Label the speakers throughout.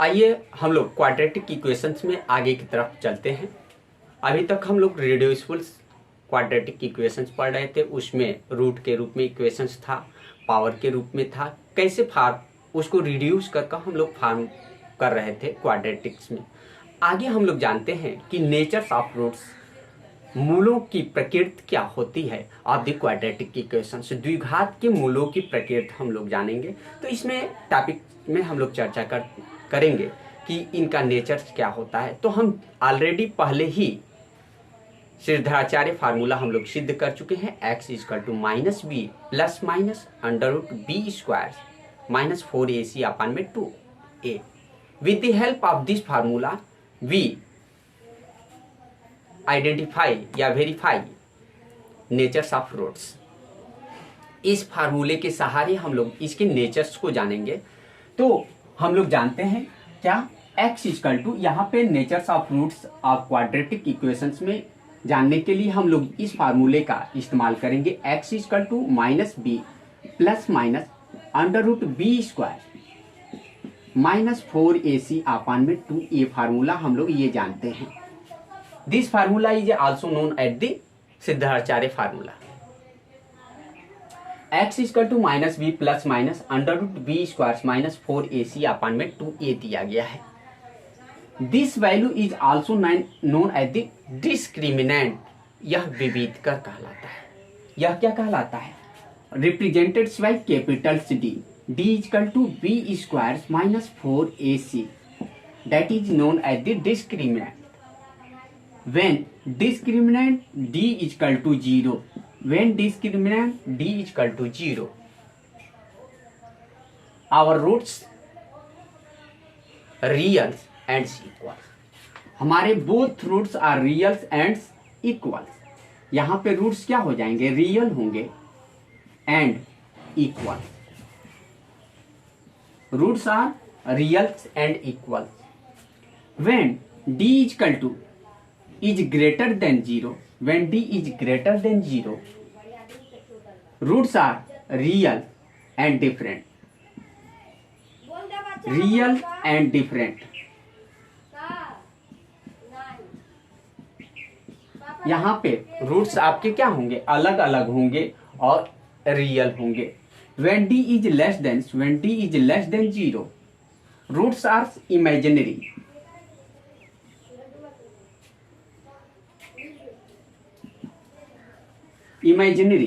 Speaker 1: आइए हम लोग क्वाड्रेटिक इक्वेशंस में आगे की तरफ चलते हैं। अभी तक हम लोग रिड्यूसिबल क्वाड्रेटिक इक्वेशंस पढ़ रहे थे। उसमें रूट के रूप में इक्वेशंस था, पावर के रूप में था, कैसे फार्म उसको रिड्यूस करके हम लोग फार्म कर रहे थे क्वाड्रेटिक्स में। आगे हम लोग जानते हैं कि नेचर्स ऑफ रूट्स, मूलों की प्रकृति क्या होती है ऑफ द क्वाड्रेटिक इक्वेशंस। द्विघात के मूलों की प्रकृति हम लोग जानेंगे। तो इसमें टॉपिक में हम लोग चर्चा करेंगे कि इनका नेचर क्या होता है। तो हम ऑलरेडी पहले ही श्रीधराचार्य फार्मूला हम लोग सिद्ध कर चुके हैं। x equal to minus b plus minus under root b square minus 4ac अपन में 2a। With the help of this formula we identify या वेरीफाई नेचर्स ऑफ रूट्स। इस फार्मूले के सहारे हम लोग इसके नेचर्स को जानेंगे। तो हम लोग जानते हैं क्या, x इजकल टू, यहाँ पे natures of roots of quadratic equations में जानने के लिए हम लोग इस फार्मूले का इस्तेमाल करेंगे। x equal to minus b plus minus under root b square minus 4ac अपन में 2a फार्मूला हम लोग ये जानते हैं। This formula is also known at the Siddhacharya formula. x equal to minus b plus minus under root b square minus 4ac अपन में 2a दिया गया है। This value is also known at the discriminant. यह विविधकर कहलाता है। यह क्या कहलाता है? Represented by capitals D. d equal to b square minus 4ac that is known at the discriminant. when discriminant d is equal to 0, when discriminant d is equal to 0, our roots reals and equals। हमारे both roots are reals and equals। यहाँ पे roots क्या हो जाएंगे? Real होंगे and equals। roots are reals and equals when d is equal to is greater than 0, when d is greater than 0, roots are real and different, real and different। यहाँ पे roots आपके क्या होंगे? अलग अलग होंगे और रियल होंगे। when d is less than, when d is less than 0, roots are imaginary। Imaginary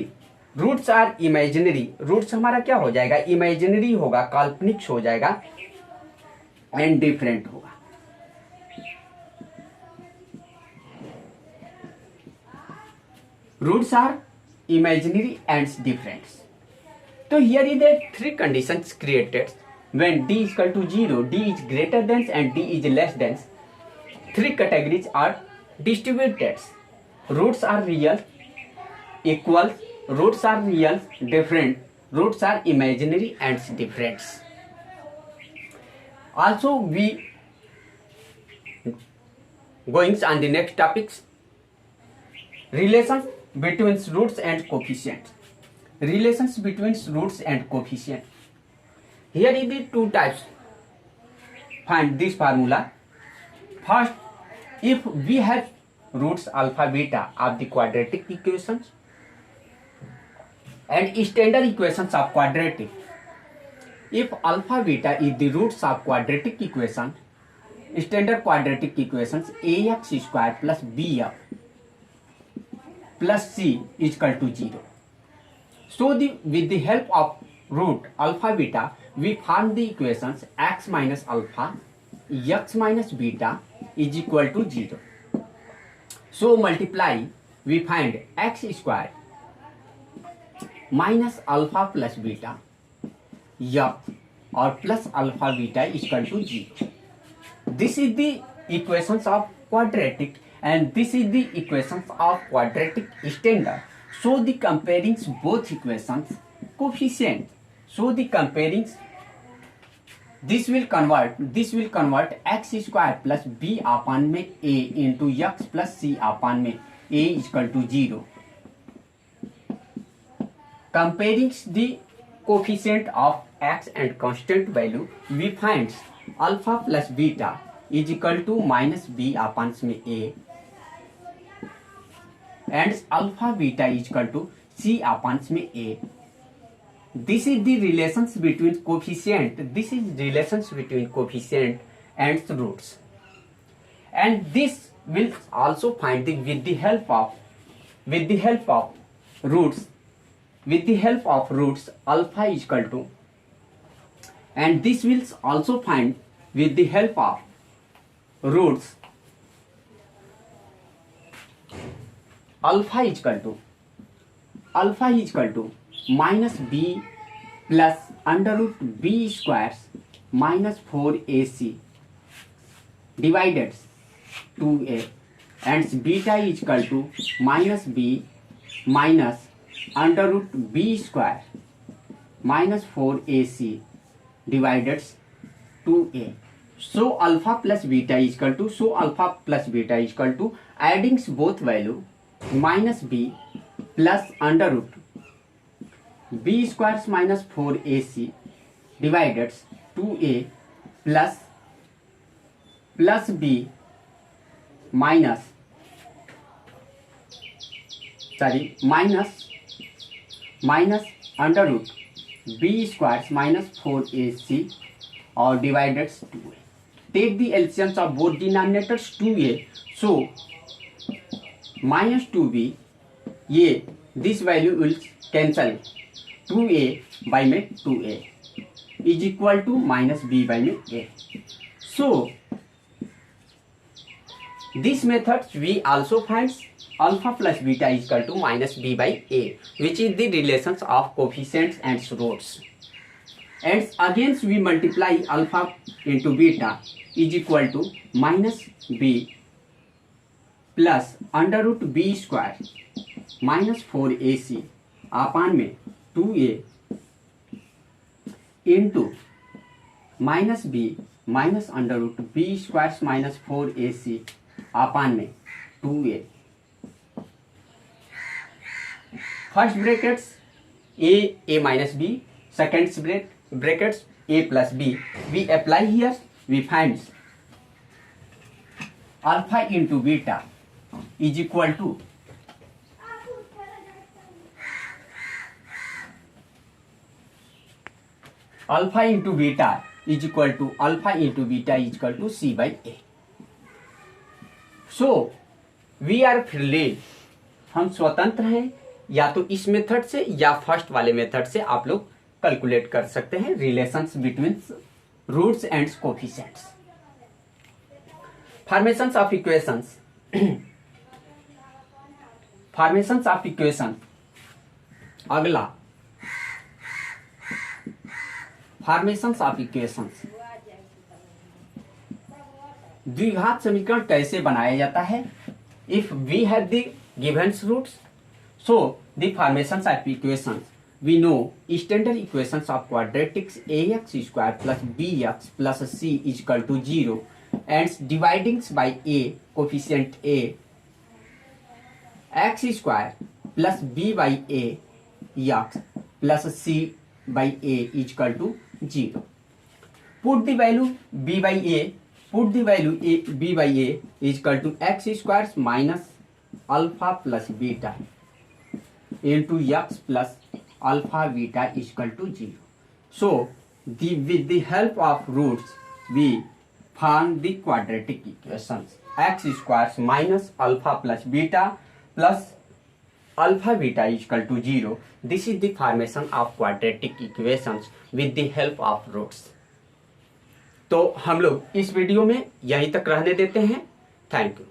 Speaker 1: roots are imaginary. Roots हमारा क्या हो जाएगा? इमेजिनरी होगा, काल्पनिक हो जाएगा एंड डिफरेंट होगा। Roots are imaginary and different. तो here is the three conditions created when d is equal to 0, d is greater than and d is less than। Three categories are distributed। Roots are real, equals, roots are real, different, roots are imaginary and different। Also we going on the next topics, relations between roots and coefficients। Relations between roots and coefficient, here is the two types। Find this formula। First, if we have roots alpha beta of the quadratic equations and standard equations of quadratic, if alpha beta is the roots of quadratic equation, standard quadratic equations ax square plus bf plus c is equal to 0। So with the help of root alpha beta we form the equations x minus alpha x minus beta is equal to 0। So multiply, we find x square minus alpha plus beta यप और plus alpha beta equal to 0। This is the equations of quadratic and this is the equations of quadratic standard। So the comparing both equations coefficient, so the comparing this will convert x square plus b upon में a into x plus c upon में a is equal to 0। Comparing the coefficient of x and constant value, we find alpha plus beta is equal to minus b upon a, and alpha beta is equal to c upon a. This is the relations between coefficient. This is relations between coefficient and roots, and this will also find with the help of roots. With the help of roots, alpha is equal to, and this will also find with the help of roots, alpha is equal to minus b plus under root b squares minus 4ac divided 2a, and beta is equal to minus b minus under root b square minus 4ac divided 2a. So alpha plus beta is equal to, adding both value minus b plus under root b squares minus 4ac divided 2a plus b minus under root b squares minus 4ac or divided 2a. Take the LCMs of both denominators 2a, so minus 2b, this value will cancel, 2a by 2a is equal to minus b by a. So this method we also find alpha plus beta is equal to minus b by a, which is the relations of coefficients and roots. And again we multiply alpha into beta is equal to minus b plus under root b square minus 4ac upon 2a into minus b minus under root b squares minus 4ac upon 2a. First brackets a minus b, second brackets a plus b. We apply here, we find alpha into beta is equal to alpha into beta is equal to c by a. So we are free, हम स्वतंत्र हैं, या तो इस method से या first वाले method से आप लोग कैलकुलेट कर सकते हैं relations between roots and coefficients. Formations of equation. अगला फॉर्मेशंस ऑफ इक्वेशंस. द्विघात समीकरण कैसे बनाया जाता है? If we have the given roots, so the formations of equations, we know standard equations of quadratics ax square plus bx plus c is equal to 0, and dividing by a coefficient a, x square plus b by a x plus c by a is equal to 0. Put the value b by a is equal to x square minus alpha plus beta into x plus alpha beta is equal to 0. So with the help of roots we found the quadratic equations. X square minus alpha plus beta plus alpha beta is equal to 0. This is the formation of quadratic equations with the help of roots. तो हम लोग इस video में यहीं तक रहने देते हैं. Thank you.